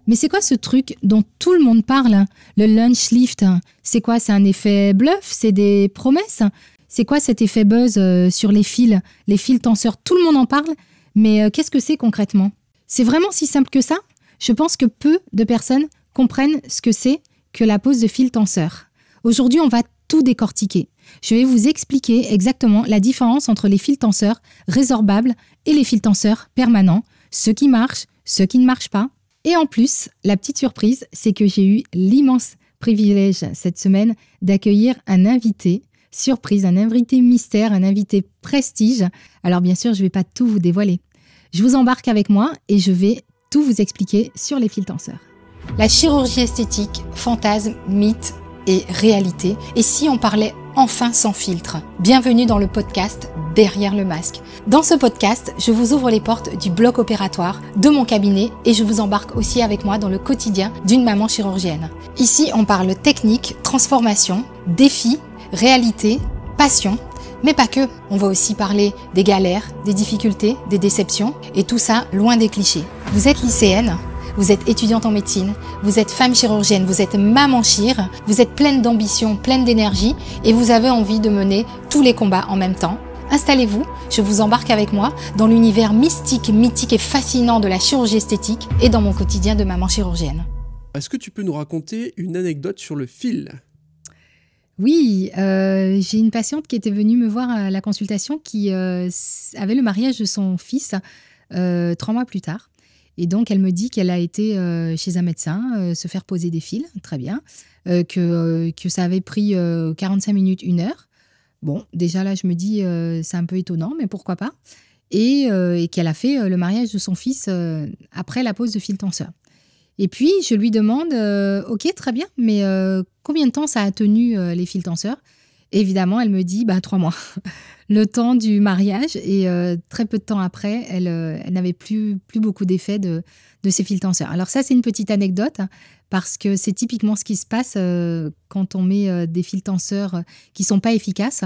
Mais c'est quoi ce truc dont tout le monde parle, le lunch lift? C'est quoi? C'est un effet bluff? C'est des promesses? C'est quoi cet effet buzz sur les fils tenseurs? Tout le monde en parle, mais qu'est-ce que c'est concrètement? C'est vraiment si simple que ça? Je pense que peu de personnes comprennent ce que c'est que la pose de fil tenseur. Aujourd'hui, on va tout décortiquer. Je vais vous expliquer exactement la différence entre les fils tenseurs résorbables et les fils tenseurs permanents, ceux qui marchent, ceux qui ne marchent pas. Et en plus, la petite surprise, c'est que j'ai eu l'immense privilège cette semaine d'accueillir un invité surprise, un invité mystère, un invité prestige. Alors bien sûr, je ne vais pas tout vous dévoiler. Je vous embarque avec moi et je vais tout vous expliquer sur les fils tenseurs. La chirurgie esthétique, fantasme, mythe et réalité. Et si on parlait enfin sans filtre? Bienvenue dans le podcast Derrière le masque. Dans ce podcast, je vous ouvre les portes du bloc opératoire, de mon cabinet et je vous embarque aussi avec moi dans le quotidien d'une maman chirurgienne. Ici, on parle technique, transformation, défis, réalité, passion, mais pas que. On va aussi parler des galères, des difficultés, des déceptions et tout ça loin des clichés. Vous êtes lycéenne? Vous êtes étudiante en médecine, vous êtes femme chirurgienne, vous êtes maman chir, vous êtes pleine d'ambition, pleine d'énergie et vous avez envie de mener tous les combats en même temps. Installez-vous, je vous embarque avec moi dans l'univers mystique, mythique et fascinant de la chirurgie esthétique et dans mon quotidien de maman chirurgienne. Est-ce que tu peux nous raconter une anecdote sur le fil ? Oui, j'ai une patiente qui était venue me voir à la consultation qui avait le mariage de son fils 3 mois plus tard. Et donc, elle me dit qu'elle a été chez un médecin se faire poser des fils, très bien, que ça avait pris 45 minutes, 1 heure. Bon, déjà là, je me dis, c'est un peu étonnant, mais pourquoi pas. Et qu'elle a fait le mariage de son fils après la pose de fil tenseur. Et puis, je lui demande, ok, très bien, mais combien de temps ça a tenu les fils tenseurs? Et évidemment, elle me dit 3 mois. Le temps du mariage et très peu de temps après, elle n'avait plus beaucoup d'effet de ces fils tenseurs. Alors ça, c'est une petite anecdote parce que c'est typiquement ce qui se passe quand on met des fils tenseurs qui ne sont pas efficaces.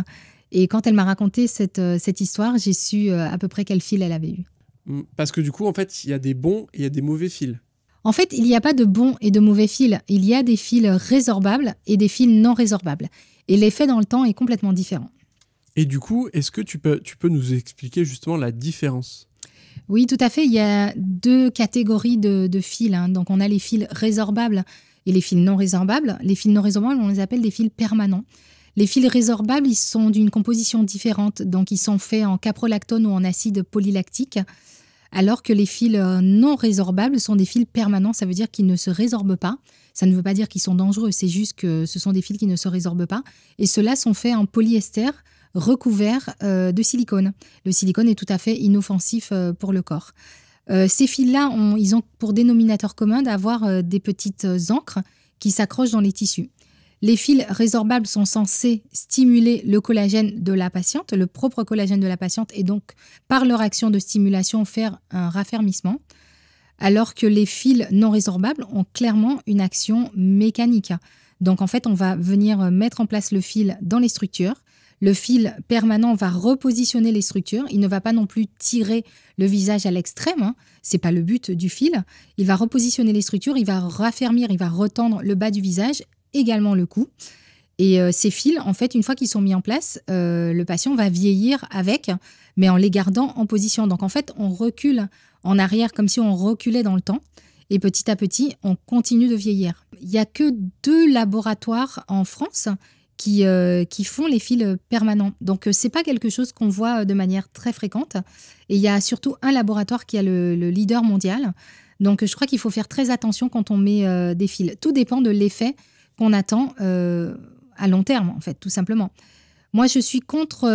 Et quand elle m'a raconté cette histoire, j'ai su à peu près quel fil elle avait eu. Parce que du coup, en fait, il y a des bons et il y a des mauvais fils. En fait, il n'y a pas de bons et de mauvais fils. Il y a des fils résorbables et des fils non résorbables. Et l'effet dans le temps est complètement différent. Et du coup, est-ce que tu peux nous expliquer justement la différence ? Oui, tout à fait. Il y a 2 catégories de fils. Donc, on a les fils résorbables et les fils non résorbables. Les fils non résorbables, on les appelle des fils permanents. Les fils résorbables, ils sont d'une composition différente. Donc, ils sont faits en caprolactone ou en acide polylactique. Alors que les fils non résorbables sont des fils permanents. Ça veut dire qu'ils ne se résorbent pas. Ça ne veut pas dire qu'ils sont dangereux. C'est juste que ce sont des fils qui ne se résorbent pas. Et ceux-là sont faits en polyester recouvert de silicone. Le silicone est tout à fait inoffensif pour le corps. Ces fils-là, ils ont pour dénominateur commun d'avoir des petites encres qui s'accrochent dans les tissus. Les fils résorbables sont censés stimuler le collagène de la patiente, le propre collagène de la patiente, et donc, par leur action de stimulation, faire un raffermissement, alors que les fils non résorbables ont clairement une action mécanique. Donc, en fait, on va venir mettre en place le fil dans les structures. Le fil permanent va repositionner les structures. Il ne va pas non plus tirer le visage à l'extrême. Ce n'est pas le but du fil. Il va repositionner les structures, il va raffermir, il va retendre le bas du visage, également le cou. Et ces fils, en fait, une fois qu'ils sont mis en place, le patient va vieillir avec, mais en les gardant en position. Donc, en fait, on recule en arrière comme si on reculait dans le temps. Et petit à petit, on continue de vieillir. Il n'y a que 2 laboratoires en France qui font les fils permanents. Donc, ce n'est pas quelque chose qu'on voit de manière très fréquente. Et il y a surtout un laboratoire qui a le leader mondial. Donc, je crois qu'il faut faire très attention quand on met des fils. Tout dépend de l'effet qu'on attend à long terme, en fait, tout simplement. Moi, je suis contre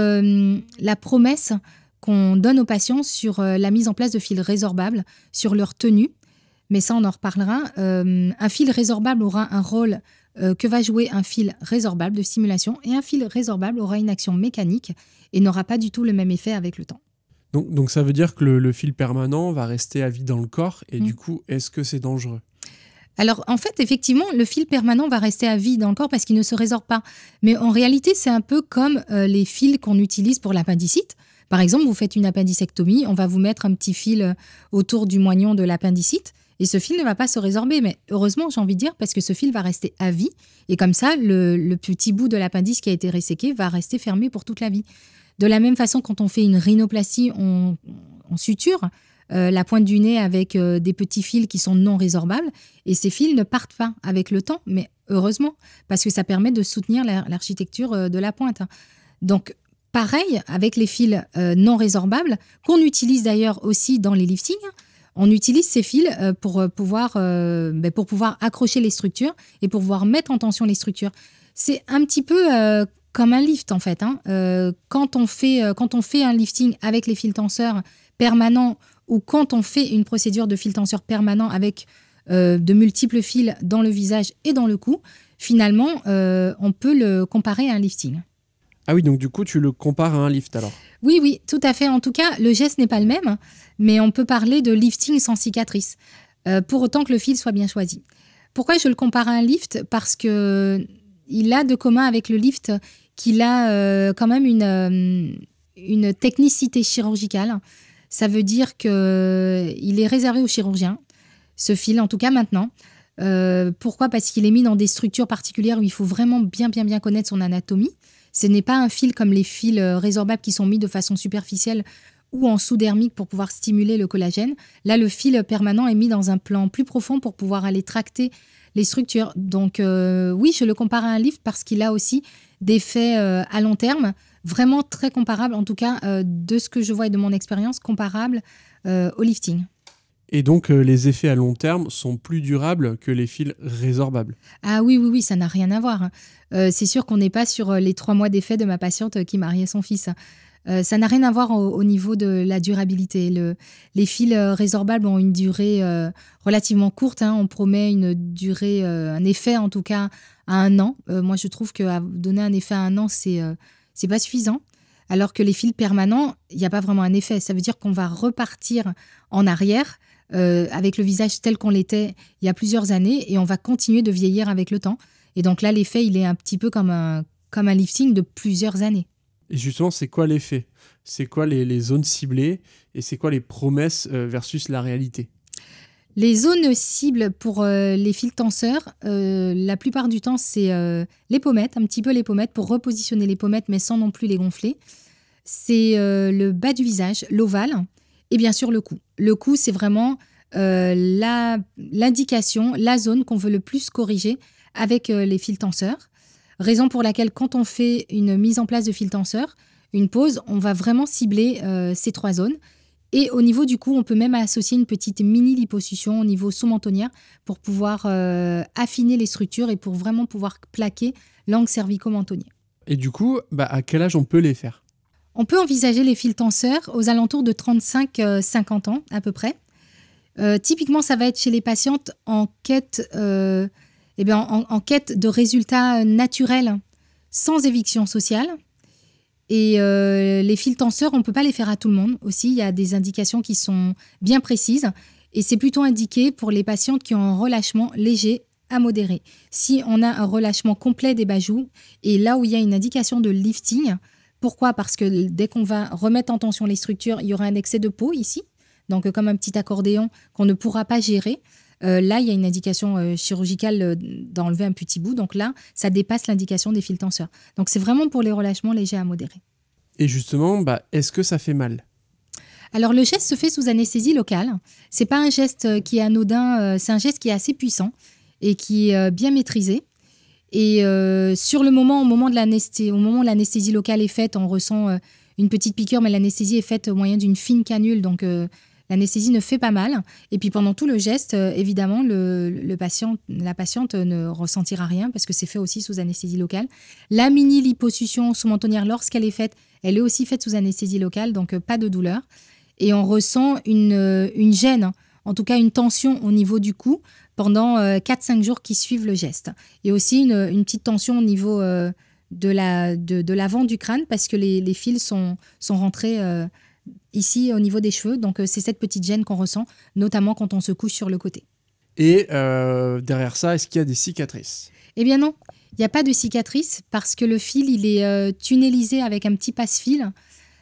la promesse qu'on donne aux patients sur la mise en place de fils résorbables, sur leur tenue. Mais ça, on en reparlera. Un fil résorbable aura un rôle que va jouer un fil résorbable de stimulation et un fil résorbable aura une action mécanique et n'aura pas du tout le même effet avec le temps. Donc ça veut dire que le fil permanent va rester à vie dans le corps et du coup, est-ce que c'est dangereux ? Alors, en fait, effectivement, le fil permanent va rester à vie dans le corps parce qu'il ne se résorbe pas. Mais en réalité, c'est un peu comme les fils qu'on utilise pour l'appendicite. Par exemple, vous faites une appendicectomie, on va vous mettre un petit fil autour du moignon de l'appendicite et ce fil ne va pas se résorber. Mais heureusement, j'ai envie de dire, parce que ce fil va rester à vie. Et comme ça, le petit bout de l'appendice qui a été resséqué va rester fermé pour toute la vie. De la même façon, quand on fait une rhinoplastie, on suture la pointe du nez avec des petits fils qui sont non résorbables. Et ces fils ne partent pas avec le temps, mais heureusement, parce que ça permet de soutenir l'architecture de la pointe. Donc, pareil avec les fils non résorbables, qu'on utilise d'ailleurs aussi dans les liftings. On utilise ces fils pour pouvoir accrocher les structures et pour pouvoir mettre en tension les structures. C'est un petit peu comme un lift en fait. Quand on fait un lifting avec les fils tenseurs permanents ou quand on fait une procédure de fil tenseur permanent avec de multiples fils dans le visage et dans le cou, finalement, on peut le comparer à un lifting. Ah oui, donc du coup, tu le compares à un lift alors? Oui, tout à fait. En tout cas, le geste n'est pas le même, mais on peut parler de lifting sans cicatrice, pour autant que le fil soit bien choisi. Pourquoi je le compare à un lift? Parce qu'il a de commun avec le lift qu'il a quand même une technicité chirurgicale. Ça veut dire qu'il est réservé aux chirurgiens, ce fil, en tout cas maintenant. Pourquoi? Parce qu'il est mis dans des structures particulières où il faut vraiment bien connaître son anatomie. Ce n'est pas un fil comme les fils résorbables qui sont mis de façon superficielle ou en sous-dermique pour pouvoir stimuler le collagène. Là, le fil permanent est mis dans un plan plus profond pour pouvoir aller tracter les structures. Donc oui, je le compare à un lift parce qu'il a aussi des effets à long terme, vraiment très comparables, en tout cas de ce que je vois et de mon expérience, comparables au lifting. Et donc, les effets à long terme sont plus durables que les fils résorbables? Ah oui, ça n'a rien à voir. C'est sûr qu'on n'est pas sur les 3 mois d'effet de ma patiente qui mariait son fils. Ça n'a rien à voir au niveau de la durabilité. Les fils résorbables ont une durée relativement courte. On promet une durée, un effet en tout cas à 1 an. Moi, je trouve qu'à donner un effet à 1 an, c'est pas suffisant. Alors que les fils permanents, il n'y a pas vraiment un effet. Ça veut dire qu'on va repartir en arrière avec le visage tel qu'on l'était il y a plusieurs années et on va continuer de vieillir avec le temps. Et donc là, l'effet, il est un petit peu comme un lifting de plusieurs années. Et justement, c'est quoi l'effet? C'est quoi les zones ciblées? Et c'est quoi les promesses versus la réalité? Les zones cibles pour les fils tenseurs, la plupart du temps, c'est les pommettes, un petit peu les pommettes, pour repositionner les pommettes, mais sans non plus les gonfler. C'est le bas du visage, l'ovale, et bien sûr le cou. Le cou, c'est vraiment l'indication, la zone qu'on veut le plus corriger avec les fils tenseurs. Raison pour laquelle, quand on fait une mise en place de fil tenseur, une pose, on va vraiment cibler ces 3 zones. Et au niveau du cou, on peut même associer une petite mini liposuction au niveau sous-mentonnière pour pouvoir affiner les structures et pour vraiment pouvoir plaquer l'angle cervico-mentonnier. Et du coup, à quel âge on peut les faire? On peut envisager les fils tenseurs aux alentours de 35-50 ans à peu près. Typiquement, ça va être chez les patientes en quête en quête de résultats naturels sans éviction sociale. Et les fils tenseurs, on ne peut pas les faire à tout le monde aussi. Il y a des indications qui sont bien précises. Et c'est plutôt indiqué pour les patientes qui ont un relâchement léger à modéré. Si on a un relâchement complet des bajoux, et là où il y a une indication de lifting, pourquoi? Parce que dès qu'on va remettre en tension les structures, il y aura un excès de peau ici. Donc comme un petit accordéon qu'on ne pourra pas gérer. Là, il y a une indication chirurgicale d'enlever un petit bout. Donc là, ça dépasse l'indication des fils tenseurs. Donc c'est vraiment pour les relâchements légers à modérés. Et justement, est-ce que ça fait mal? Alors le geste se fait sous anesthésie locale. C'est pas un geste qui est anodin, c'est un geste qui est assez puissant et qui est bien maîtrisé. Et sur le moment, au moment où l'anesthésie locale est faite, on ressent une petite piqûre, mais l'anesthésie est faite au moyen d'une fine canule. Donc l'anesthésie ne fait pas mal. Et puis pendant tout le geste, évidemment, la patiente ne ressentira rien parce que c'est fait aussi sous anesthésie locale. La mini liposuction sous-mentonnière, lorsqu'elle est faite, elle est aussi faite sous anesthésie locale, donc pas de douleur. Et on ressent une gêne, en tout cas une tension au niveau du cou pendant 4-5 jours qui suivent le geste. Et aussi une petite tension au niveau de l'avant du crâne parce que les fils sont rentrés ici au niveau des cheveux. Donc c'est cette petite gêne qu'on ressent, notamment quand on se couche sur le côté. Et derrière ça, est-ce qu'il y a des cicatrices? Eh bien non, il n'y a pas de cicatrice parce que le fil il est tunnelisé avec un petit passe-fil.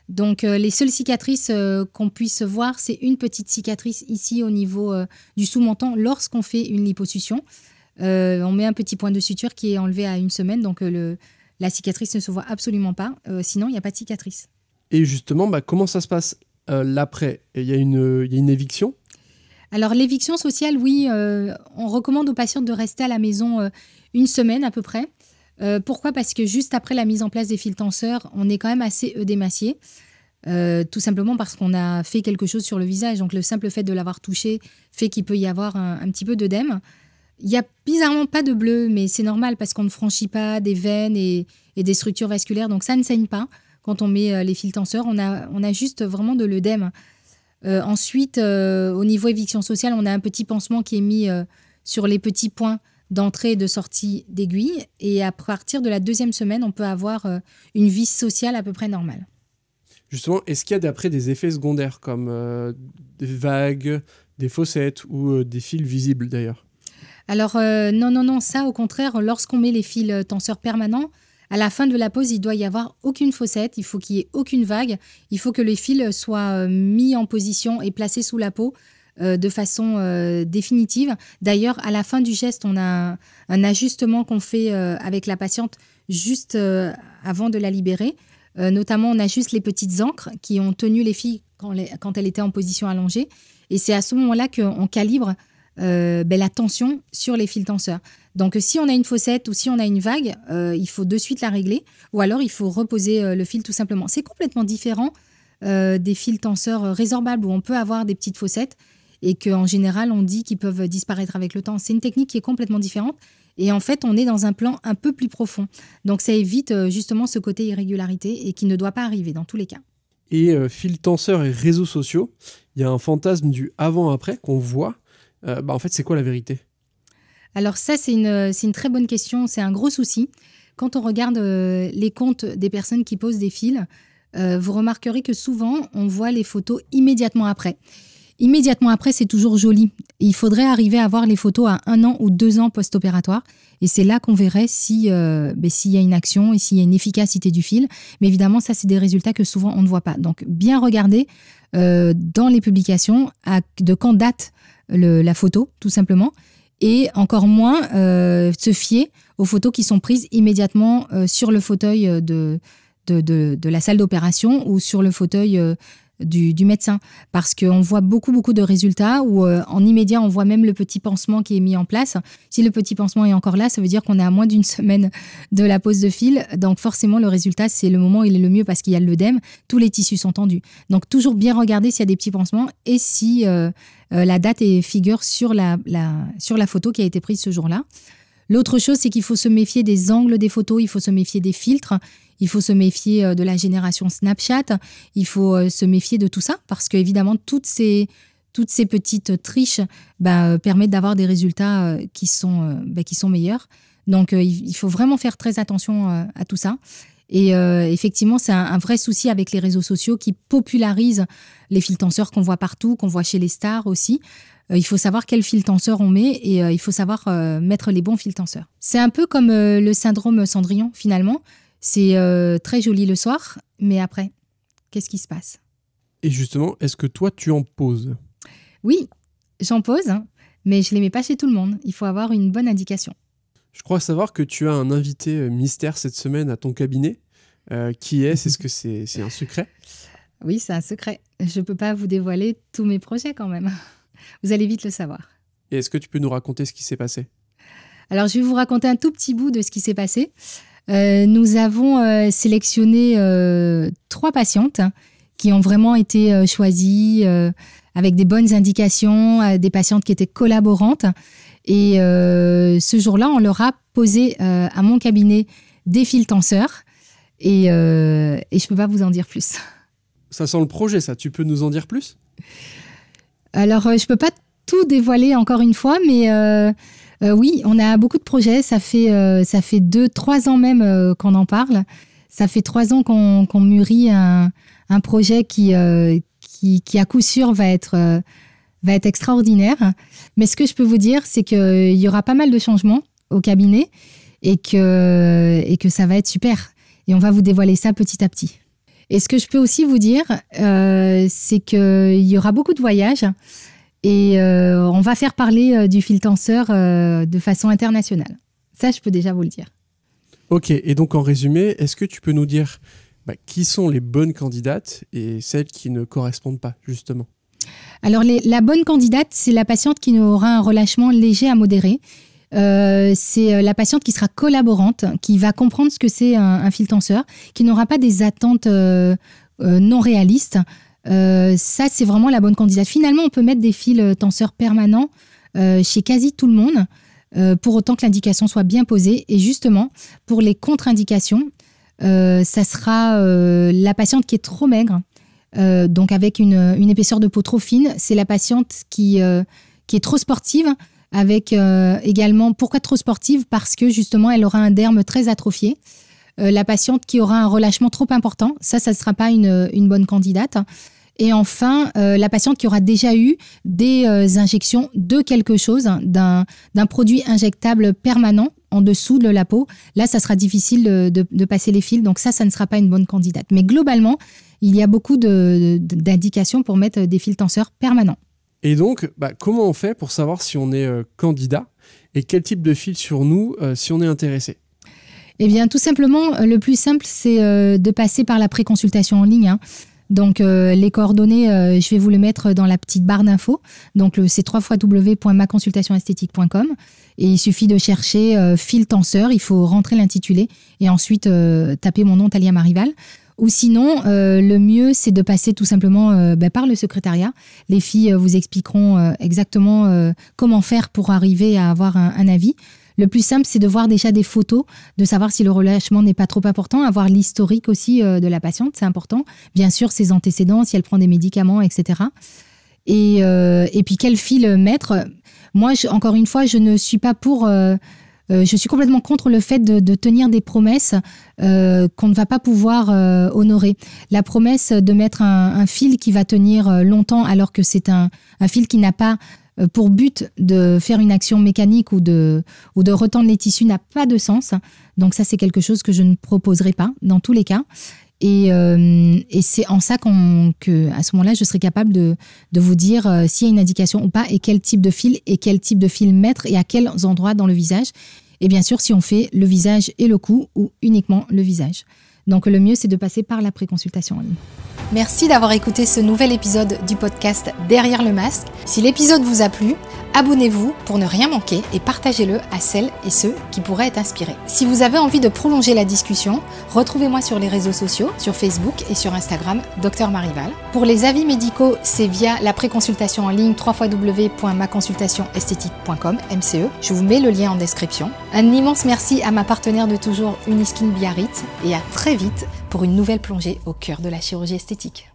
Donc, les seules cicatrices qu'on puisse voir, c'est une petite cicatrice ici au niveau du sous-menton lorsqu'on fait une liposuction. On met un petit point de suture qui est enlevé à 1 semaine, donc la cicatrice ne se voit absolument pas. Sinon, il n'y a pas de cicatrice. Et justement, comment ça se passe l'après? Il y a une éviction? Alors, l'éviction sociale, oui, on recommande aux patientes de rester à la maison 1 semaine à peu près. Pourquoi? Parce que juste après la mise en place des fils tenseurs, on est quand même assez œdémacié. Tout simplement parce qu'on a fait quelque chose sur le visage. Donc, le simple fait de l'avoir touché fait qu'il peut y avoir un petit peu d'œdème. Il n'y a bizarrement pas de bleu, mais c'est normal parce qu'on ne franchit pas des veines et des structures vasculaires. Donc, ça ne saigne pas quand on met les fils tenseurs. On a juste vraiment de l'œdème. Ensuite, au niveau éviction sociale, on a un petit pansement qui est mis sur les petits points d'entrée et de sortie d'aiguille. Et à partir de la 2e semaine, on peut avoir une vis sociale à peu près normale. Justement, est-ce qu'il y a d'après des effets secondaires comme des vagues, des fossettes ou des fils visibles d'ailleurs? Alors non, ça au contraire, lorsqu'on met les fils tenseurs permanents, à la fin de la pose, il doit y avoir aucune fossette, il faut qu'il y ait aucune vague, il faut que les fils soient mis en position et placés sous la peau de façon définitive. D'ailleurs, à la fin du geste, on a un ajustement qu'on fait avec la patiente juste avant de la libérer. Notamment, on ajuste les petites ancres qui ont tenu les filles quand elles étaient en position allongée. Et c'est à ce moment-là qu'on calibre la tension sur les fils tenseurs. Donc, si on a une fossette ou si on a une vague, il faut de suite la régler. Ou alors, il faut reposer le fil tout simplement. C'est complètement différent des fils tenseurs résorbables où on peut avoir des petites fossettes et qu'en général, on dit qu'ils peuvent disparaître avec le temps. C'est une technique qui est complètement différente. Et en fait, on est dans un plan un peu plus profond. Donc, ça évite justement ce côté irrégularité et qui ne doit pas arriver dans tous les cas. Et fils tenseurs et réseaux sociaux, il y a un fantasme du avant-après qu'on voit. En fait, c'est quoi la vérité? Alors ça, c'est une très bonne question. C'est un gros souci. Quand on regarde les comptes des personnes qui posent des fils, vous remarquerez que souvent, on voit les photos immédiatement après. Immédiatement après, c'est toujours joli. Il faudrait arriver à voir les photos à 1 an ou 2 ans post-opératoire. Et c'est là qu'on verrait s'il y a une action et s'il y a une efficacité du fil. Mais évidemment, ça, c'est des résultats que souvent, on ne voit pas. Donc, bien regarder dans les publications de quand date la photo, tout simplement. Et encore moins se fier aux photos qui sont prises immédiatement sur le fauteuil de la salle d'opération ou sur le fauteuil du médecin, parce qu'on voit beaucoup de résultats où en immédiat on voit même le petit pansement qui est mis en place. Si le petit pansement est encore là, ça veut dire qu'on est à moins d'1 semaine de la pose de fil, donc forcément le résultat c'est le moment où il est le mieux parce qu'il y a l'œdème, tous les tissus sont tendus. Donc toujours bien regarder s'il y a des petits pansements et si la date figure sur la photo qui a été prise ce jour-là. L'autre chose, c'est qu'il faut se méfier des angles des photos, il faut se méfier des filtres, il faut se méfier de la génération Snapchat, il faut se méfier de tout ça parce qu'évidemment, toutes ces petites triches permettent d'avoir des résultats qui sont meilleurs. Donc, il faut vraiment faire très attention à tout ça. Et effectivement, c'est un vrai souci avec les réseaux sociaux qui popularisent les fils tenseurs qu'on voit partout, qu'on voit chez les stars aussi. Il faut savoir quel fil tenseur on met et il faut savoir mettre les bons fils tenseurs. C'est un peu comme le syndrome Cendrillon, finalement. C'est très joli le soir, mais après, qu'est-ce qui se passe? Et justement, est-ce que toi, tu en poses? Oui, j'en pose, mais je ne les mets pas chez tout le monde. Il faut avoir une bonne indication. Je crois savoir que tu as un invité mystère cette semaine à ton cabinet. Qui est-ce? Est-ce que c'est un secret? Oui, c'est un secret. Je ne peux pas vous dévoiler tous mes projets quand même. Vous allez vite le savoir. Et est-ce que tu peux nous raconter ce qui s'est passé? Alors, je vais vous raconter un tout petit bout de ce qui s'est passé. Nous avons sélectionné 3 patientes qui ont vraiment été choisies avec des bonnes indications, des patientes qui étaient collaborantes. Et ce jour-là, on leur a posé à mon cabinet des fils tenseurs. Et je ne peux pas vous en dire plus. Ça sent le projet, ça. Tu peux nous en dire plus? Alors, je ne peux pas tout dévoiler encore une fois, mais oui, on a beaucoup de projets. Ça fait 2-3 ans même qu'on en parle. Ça fait 3 ans qu'on mûrit un projet qui à coup sûr va être extraordinaire. Mais ce que je peux vous dire, c'est qu'il y aura pas mal de changements au cabinet et que ça va être super. Et on va vous dévoiler ça petit à petit. Et ce que je peux aussi vous dire, c'est qu'il y aura beaucoup de voyages et on va faire parler du fil tenseur de façon internationale. Ça, je peux déjà vous le dire. Ok, et donc en résumé, est-ce que tu peux nous dire qui sont les bonnes candidates et celles qui ne correspondent pas, justement? Alors, la bonne candidate, c'est la patiente qui aura un relâchement léger à modéré. C'est la patiente qui sera collaborante, qui va comprendre ce que c'est un fil tenseur, qui n'aura pas des attentes non réalistes. Ça, c'est vraiment la bonne candidate. Finalement, on peut mettre des fils tenseurs permanents chez quasi tout le monde, pour autant que l'indication soit bien posée. Et justement, pour les contre-indications, ça sera la patiente qui est trop maigre, donc avec une épaisseur de peau trop fine. C'est la patiente qui est trop sportive, avec également, pourquoi trop sportive? Parce que justement, elle aura un derme très atrophié. La patiente qui aura un relâchement trop important, ça ne sera pas une bonne candidate. Et enfin, la patiente qui aura déjà eu des injections de quelque chose, d'un produit injectable permanent en dessous de la peau. Là, ça sera difficile de passer les fils, donc ça ne sera pas une bonne candidate. Mais globalement, il y a beaucoup d'indications pour mettre des fils tenseurs permanents. Et donc, comment on fait pour savoir si on est candidat et quel type de fil sur nous si on est intéressé? Eh bien, tout simplement, le plus simple, c'est de passer par la préconsultation en ligne. Donc, les coordonnées, je vais vous les mettre dans la petite barre d'infos. Donc, c'est www.maconsultationesthétique.com. Et il suffit de chercher fil tenseur. Il faut rentrer l'intitulé et ensuite taper mon nom, Thalia Marival. Ou sinon, le mieux, c'est de passer tout simplement par le secrétariat. Les filles vous expliqueront exactement comment faire pour arriver à avoir un avis. Le plus simple, c'est de voir déjà des photos, de savoir si le relâchement n'est pas trop important, avoir l'historique aussi de la patiente, c'est important. Bien sûr, ses antécédents, si elle prend des médicaments, etc. Et puis, quel fil mettre? Moi, encore une fois, je ne suis pas pour... je suis complètement contre le fait de tenir des promesses qu'on ne va pas pouvoir honorer. La promesse de mettre un fil qui va tenir longtemps alors que c'est un fil qui n'a pas pour but de faire une action mécanique ou de retendre les tissus n'a pas de sens. Donc ça, c'est quelque chose que je ne proposerai pas dans tous les cas. Et c'est en ça qu'à ce moment-là, je serai capable de vous dire s'il y a une indication ou pas et quel type de fil mettre et à quels endroits dans le visage. Et bien sûr, si on fait le visage et le cou ou uniquement le visage. Donc le mieux, c'est de passer par la préconsultation en ligne. Merci d'avoir écouté ce nouvel épisode du podcast Derrière le masque. Si l'épisode vous a plu, abonnez-vous pour ne rien manquer et partagez-le à celles et ceux qui pourraient être inspirés. Si vous avez envie de prolonger la discussion, retrouvez-moi sur les réseaux sociaux, sur Facebook et sur Instagram, Dr Marival. Pour les avis médicaux, c'est via la préconsultation en ligne www.maconsultationesthétique.com, MCE. Je vous mets le lien en description. Un immense merci à ma partenaire de toujours, Uniskin Biarritz, et à très vite pour une nouvelle plongée au cœur de la chirurgie esthétique.